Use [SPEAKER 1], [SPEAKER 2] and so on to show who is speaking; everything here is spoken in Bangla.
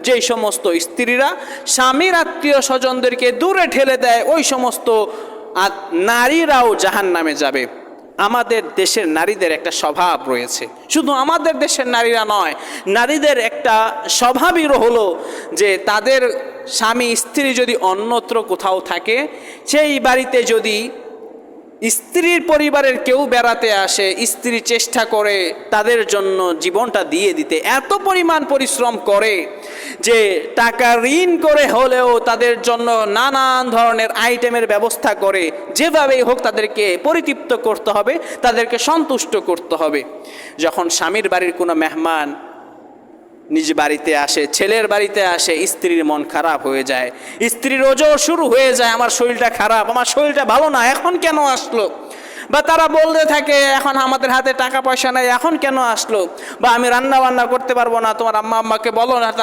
[SPEAKER 1] যেই সমস্ত স্ত্রীরা স্বামীর আত্মীয় স্বজনদেরকে দূরে ঠেলে দেয়, ওই সমস্ত নারীরাও জাহান্নামে যাবে। আমাদের দেশের নারীদের একটা স্বভাব রয়েছে, শুধু আমাদের দেশের নারীরা নয়, নারীদের একটা স্বভাবই হলো যে তাদের স্বামী স্ত্রী যদি অন্যত্র কোথাও থাকে, সেই বাড়িতে যদি স্ত্রীর পরিবারের কেউ বেড়াতে আসে, স্ত্রী চেষ্টা করে তাদের জন্য জীবনটা দিয়ে দিতে, এত পরিমাণ পরিশ্রম করে যে টাকা ঋণ করে হলেও তাদের জন্য নানান ধরনের আইটেমের ব্যবস্থা করে, যেভাবেই হোক তাদেরকে পরিতৃপ্ত করতে হবে, তাদেরকে সন্তুষ্ট করতে হবে। যখন স্বামীর বাড়ির কোনো মেহমান নিজ বাড়িতে আসে, ছেলের বাড়িতে আসে, স্ত্রীর মন খারাপ হয়ে যায়, স্ত্রীর ওজর শুরু হয়ে যায়, আমার শরীরটা খারাপ, আমার শরীরটা ভালো না, এখন কেন আসলো? বা তারা বলতে থাকে এখন আমাদের হাতে টাকা পয়সা নাই, এখন কেন আসলো? বা আমি রান্না বান্না করতে পারবো না, তোমার আম্মাকে বলো না তারা